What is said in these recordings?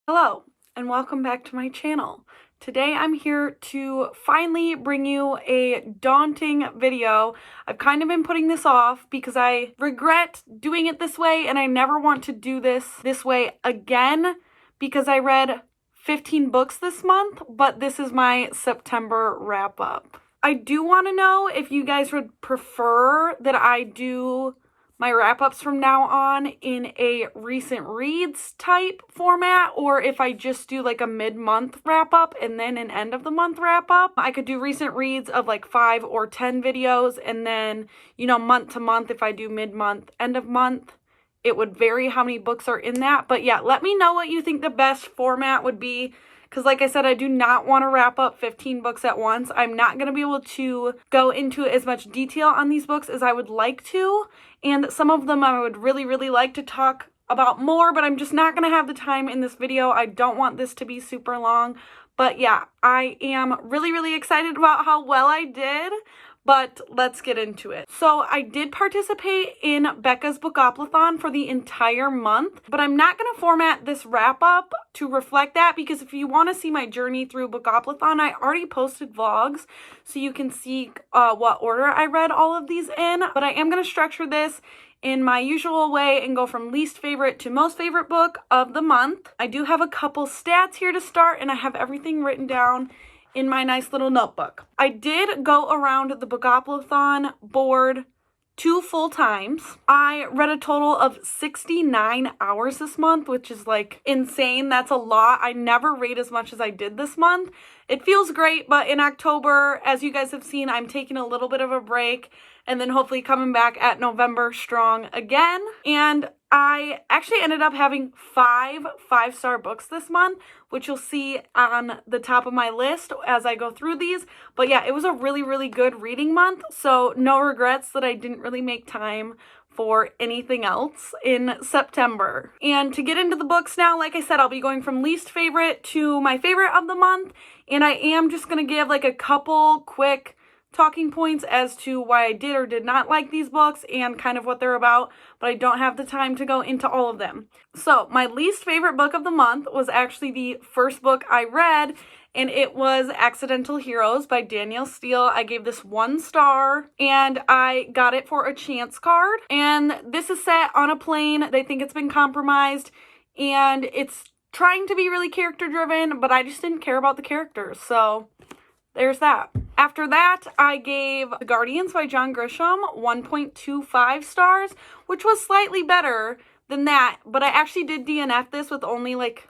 Hello, and welcome back to my channel. Today I'm here to finally bring you a daunting video. I've kind of been putting this off because I regret doing it this way, and I never want to do this way again because I read 15 books this month, but this is my September wrap up. I do want to know if you guys would prefer that I do my wrap-ups from now on in a recent reads type format, or if I just do like a mid-month wrap-up and then an end-of-the-month wrap-up. I could do recent reads of like 5 or 10 videos, and then, month to month, if I do mid-month, end-of-month, it would vary how many books are in that. But yeah, let me know what you think the best format would be. Because like I said, I do not want to wrap up 15 books at once. I'm not going to be able to go into as much detail on these books as I would like to. And some of them I would really, really like to talk about more, but I'm just not going to have the time in this video. I don't want this to be super long. But yeah, I am really, really excited about how well I did. But let's get into it. So I did participate in Becca's Bookoplathon for the entire month, but I'm not going to format this wrap up to reflect that, because if you want to see my journey through Bookoplathon, I already posted vlogs, so you can see what order I read all of these in. But I am going to structure this in my usual way and go from least favorite to most favorite book of the month. I do have a couple stats here to start, and I have everything written down in my nice little notebook. I did go around the Bookoplathon board 2 full times. I read a total of 69 hours this month, which is like insane. That's a lot. I never read as much as I did this month. It feels great, but in October, as you guys have seen, I'm taking a little bit of a break and then hopefully coming back at November strong again. And I actually ended up having 5 5-star books this month, which you'll see on the top of my list as I go through these. But yeah, it was a really, really good reading month, so no regrets that I didn't really make time for anything else in September. And to get into the books now, like I said, I'll be going from least favorite to my favorite of the month, and I am just going to give like a couple quick talking points as to why I did or did not like these books and kind of what they're about, but I don't have the time to go into all of them. So my least favorite book of the month was actually the first book I read, and it was Accidental Heroes by Danielle Steele. I gave this 1 star, and I got it for a chance card. And this is set on a plane. They think it's been compromised, and it's trying to be really character driven, but I just didn't care about the characters, so there's that. After that, I gave The Guardians by John Grisham 1.25 stars, which was slightly better than that, but I actually did DNF this with only like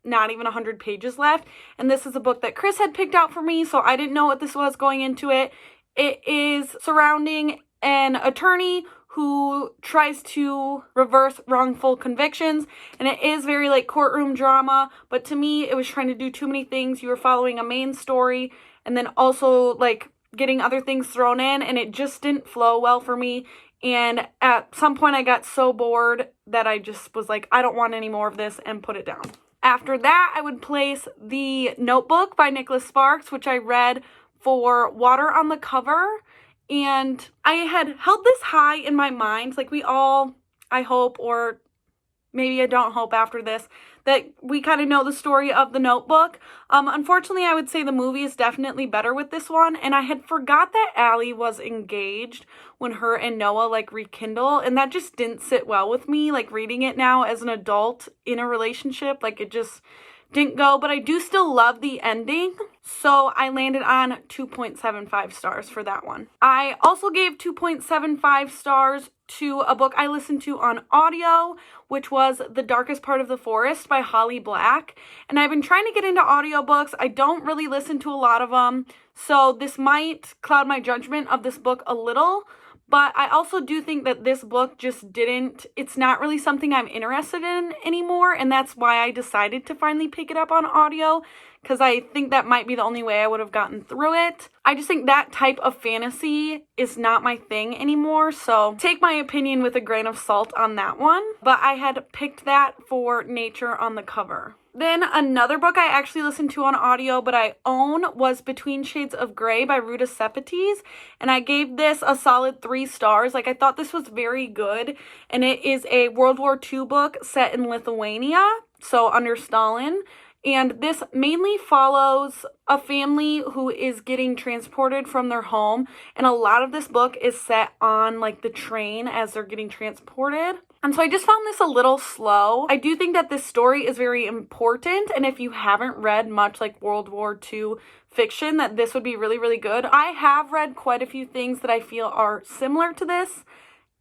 not even 100 pages left, and this is a book that Chris had picked out for me, so I didn't know what this was going into it. It is surrounding an attorney who tries to reverse wrongful convictions, and it is very like courtroom drama, but to me it was trying to do too many things. You were following a main story and then also like getting other things thrown in, and it just didn't flow well for me. And at some point I got so bored that I just was like, I don't want any more of this, and put it down. After that, I would place The Notebook by Nicholas Sparks, which I read for Water on the Cover. And I had held this high in my mind, like we all, I hope, or maybe I don't hope after this, that we kind of know the story of The Notebook. Unfortunately, I would say the movie is definitely better with this one, and I had forgot that Allie was engaged when her and Noah like rekindle, and that just didn't sit well with me, like reading it now as an adult in a relationship, like it just didn't go, but I do still love the ending, so I landed on 2.75 stars for that one. I also gave 2.75 stars to a book I listened to on audio, which was The Darkest Part of the Forest by Holly Black, and I've been trying to get into audiobooks. I don't really listen to a lot of them, so this might cloud my judgment of this book a little. But I also do think that this book just it's not really something I'm interested in anymore, and that's why I decided to finally pick it up on audio, because I think that might be the only way I would have gotten through it. I just think that type of fantasy is not my thing anymore, so take my opinion with a grain of salt on that one. But I had picked that for Nature on the Cover. Then another book I actually listened to on audio but I own was Between Shades of Grey by Ruta Sepetys, and I gave this a solid 3 stars. Like, I thought this was very good, and it is a World War II book set in Lithuania. so under Stalin. And this mainly follows a family who is getting transported from their home. And a lot of this book is set on like the train as they're getting transported. And so I just found this a little slow. I do think that this story is very important. And if you haven't read much like World War II fiction, that this would be really, really good. I have read quite a few things that I feel are similar to this.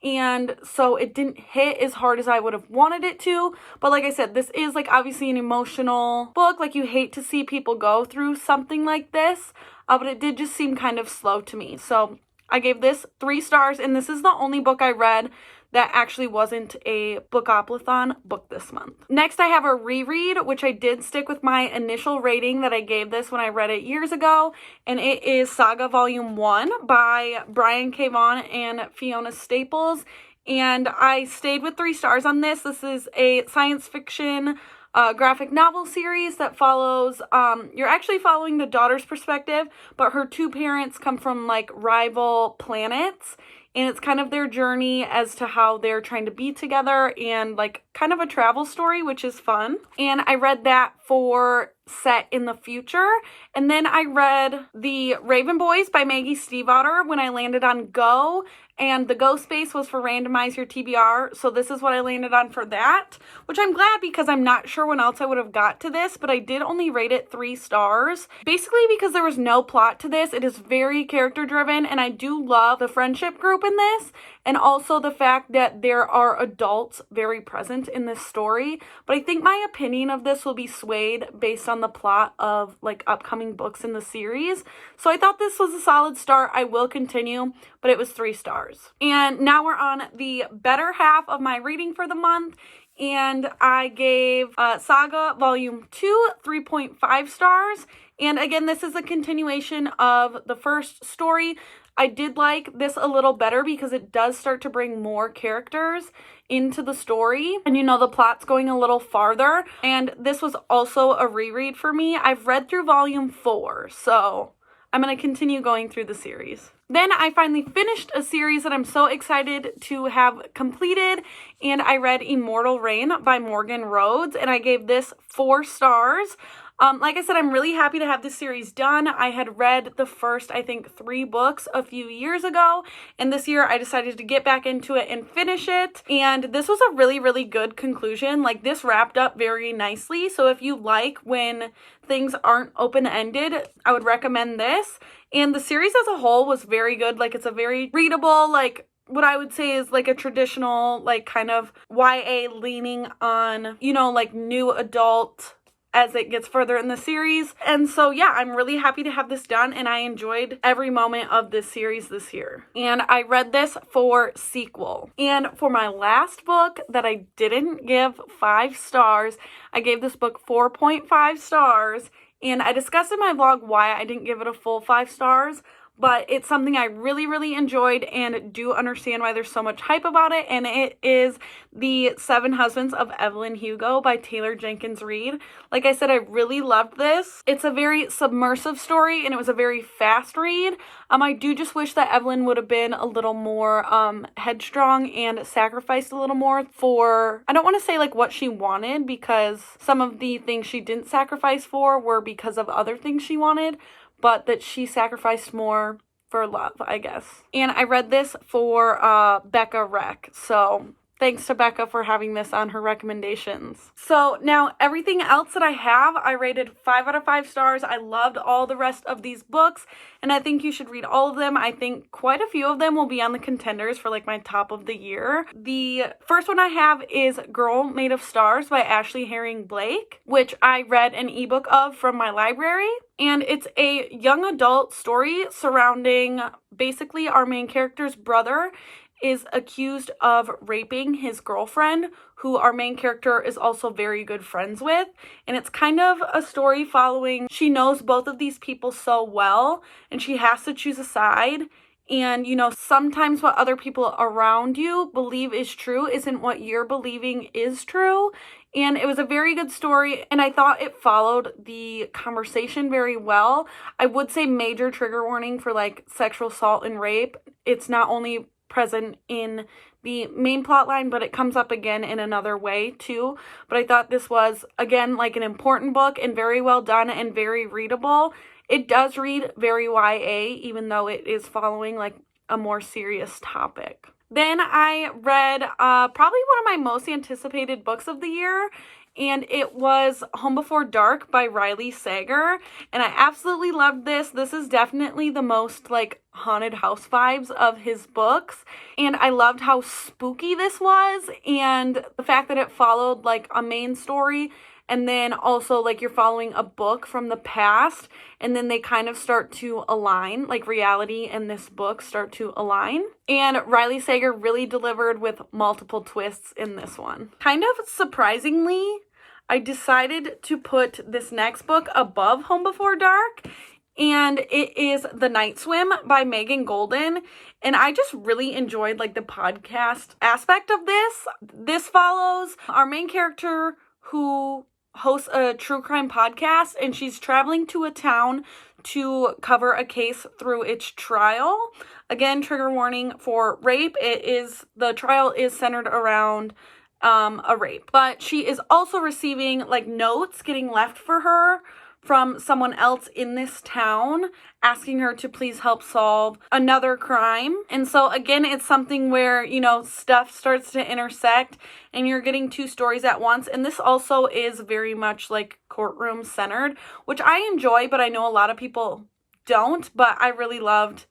And so it didn't hit as hard as I would have wanted it to. But like I said, this is like obviously an emotional book. Like you hate to see people go through something like this. But it did just seem kind of slow to me. So I gave this 3 stars. And this is the only book I read that actually wasn't a Bookoplathon book this month. Next, I have a reread, which I did stick with my initial rating that I gave this when I read it years ago, and it is Saga Volume 1 by Brian K. Vaughan and Fiona Staples, and I stayed with 3 stars on this. This is a science fiction graphic novel series that follows, you're actually following the daughter's perspective, but her 2 parents come from like rival planets. And it's kind of their journey as to how they're trying to be together and like kind of a travel story, which is fun. And I read that for set in the future. And then I read The Raven Boys by Maggie Stiefvater when I landed on Go. And the Go space was for Randomize Your TBR. So this is what I landed on for that, which I'm glad because I'm not sure when else I would have got to this, but I did only rate it 3 stars. Basically because there was no plot to this. It is very character driven, and I do love the friendship group in this, and also the fact that there are adults very present in this story. But I think my opinion of this will be swayed based on the plot of like upcoming books in the series. So I thought this was a solid start. I will continue, but it was 3 stars. And now we're on the better half of my reading for the month. And I gave Saga Volume 2 3.5 stars. And again, this is a continuation of the first story. I did like this a little better because it does start to bring more characters into the story. And you know, the plot's going a little farther. And this was also a reread for me. I've read through Volume 4, so I'm going to continue going through the series. Then I finally finished a series that I'm so excited to have completed, and I read Immortal Rain by Morgan Rhodes, and I gave this 4 stars. Like I said, I'm really happy to have this series done. I had read the first, I think, 3 books a few years ago, and this year I decided to get back into it and finish it, and this was a really, really good conclusion. Like, this wrapped up very nicely, so if you like when things aren't open-ended, I would recommend this. And the series as a whole was very good. Like, it's a very readable, like, what I would say is like a traditional, like, kind of YA leaning on, you know, like new adult as it gets further in the series. And so, yeah, I'm really happy to have this done, and I enjoyed every moment of this series this year. And I read this for sequel. And for my last book that I didn't give 5 stars, I gave this book 4.5 stars. And I discussed in my vlog why I didn't give it a full 5 stars, but it's something I really, really enjoyed and do understand why there's so much hype about it, and it is The 7 Husbands of Evelyn Hugo by Taylor Jenkins Reid. Like I said, I really loved this. It's a very submersive story, and it was a very fast read. I do just wish that Evelyn would have been a little more headstrong and sacrificed a little more for, I don't want to say like what she wanted, because some of the things she didn't sacrifice for were because of other things she wanted, but that she sacrificed more for love, I guess. And I read this for Becca Rec, so thanks to Becca for having this on her recommendations. So now everything else that I have, I rated 5 out of 5 stars. I loved all the rest of these books, and I think you should read all of them. I think quite a few of them will be on the contenders for like my top of the year. The first one I have is Girl Made of Stars by Ashley Herring Blake, which I read an ebook of from my library. And it's a young adult story surrounding basically our main character's brother is accused of raping his girlfriend, who our main character is also very good friends with. And it's kind of a story following, she knows both of these people so well, and she has to choose a side. And, you know, sometimes what other people around you believe is true isn't what you're believing is true. And it was a very good story, and I thought it followed the conversation very well. I would say major trigger warning for like sexual assault and rape. It's not only present in the main plot line, but it comes up again in another way too. But I thought this was, again, like an important book and very well done and very readable. It does read very YA, even though it is following like a more serious topic. Then I read probably one of my most anticipated books of the year, and it was Home Before Dark by Riley Sager, and I absolutely loved this. This is definitely the most like haunted house vibes of his books, and I loved how spooky this was, and the fact that it followed like a main story, and then also like you're following a book from the past, and then they kind of start to align, like reality and this book start to align. And Riley Sager really delivered with multiple twists in this one. Kind of surprisingly, I decided to put this next book above Home Before Dark, and it is The Night Swim by Megan Golden. And I just really enjoyed like the podcast aspect of this. This follows our main character who hosts a true crime podcast, and she's traveling to a town to cover a case through its trial. Again, trigger warning for rape. The trial is centered around a rape, but she is also receiving like notes getting left for her from someone else in this town asking her to please help solve another crime. And so again, it's something where, you know, stuff starts to intersect and you're getting two stories at once. And this also is very much like courtroom centered, which I enjoy, but I know a lot of people don't, but I really loved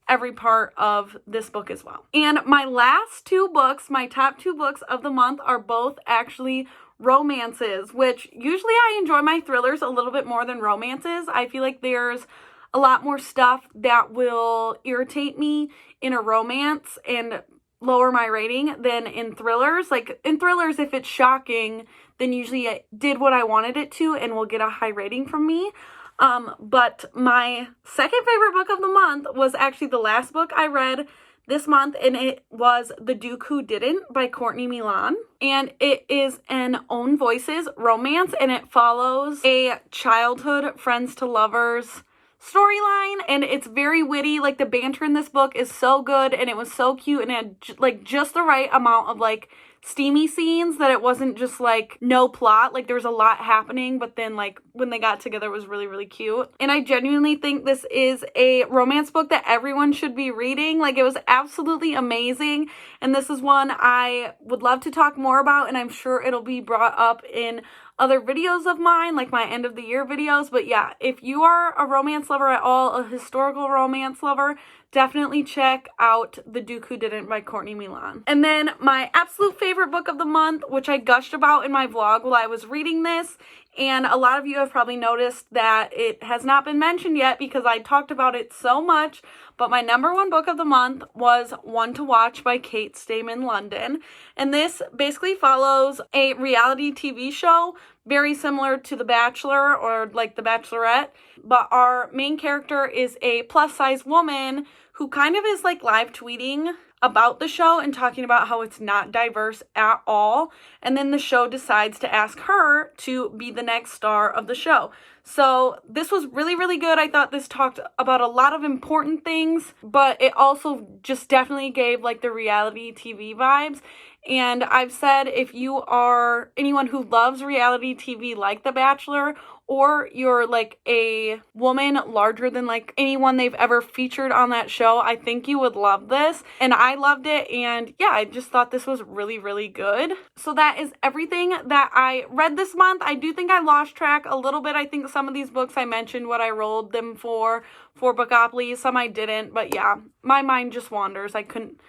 every part of this book as well. And my last two books, my top two books of the month, are both actually romances, which usually I enjoy my thrillers a little bit more than romances. I feel like there's a lot more stuff that will irritate me in a romance and lower my rating than in thrillers. Like in thrillers, if it's shocking, then usually it did what I wanted it to and will get a high rating from me. But my second favorite book of the month was actually the last book I read this month, and it was The Duke Who Didn't by Courtney Milan. And it is an Own Voices romance, and it follows a childhood friends to lovers storyline, and it's very witty. Like the banter in this book is so good, and it was so cute, and it had like just the right amount of like steamy scenes that it wasn't just like no plot. Like there was a lot happening, but then like when they got together it was really, really cute. And I genuinely think this is a romance book that everyone should be reading. Like it was absolutely amazing, and this is one I would love to talk more about, and I'm sure it'll be brought up in other videos of mine, like my end of the year videos. But yeah, if you are a romance lover at all, a historical romance lover, definitely check out The Duke Who Didn't by Courtney Milan. And then my absolute favorite book of the month, which I gushed about in my vlog while I was reading this, and a lot of you have probably noticed that it has not been mentioned yet because I talked about it so much, but my number one book of the month was One to Watch by Kate Stayman London. And this basically follows a reality TV show very similar to The Bachelor or like The Bachelorette, but our main character is a plus size woman who kind of is like live tweeting about the show and talking about how it's not diverse at all. And then the show decides to ask her to be the next star of the show. So this was really, really good. I thought this talked about a lot of important things, but it also just definitely gave like the reality TV vibes. And I've said if you are anyone who loves reality TV like The Bachelor, or you're like a woman larger than like anyone they've ever featured on that show, I think you would love this. And I loved it, and yeah, I just thought this was really, really good. So that is everything that I read this month. I do think I lost track a little bit. I think some of these books I mentioned what I rolled them for Bookopoly, some I didn't, but yeah, my mind just wanders. I couldn't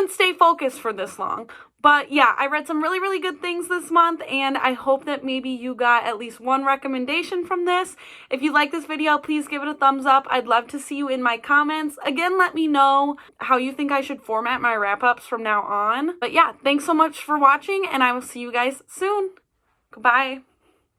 stay focused for this long. But yeah, I read some really, really good things this month, and I hope that maybe you got at least one recommendation from this. If you like this video, please give it a thumbs up. I'd love to see you in my comments. Again, let me know how you think I should format my wrap-ups from now on. But yeah, thanks so much for watching, and I will see you guys soon. Goodbye.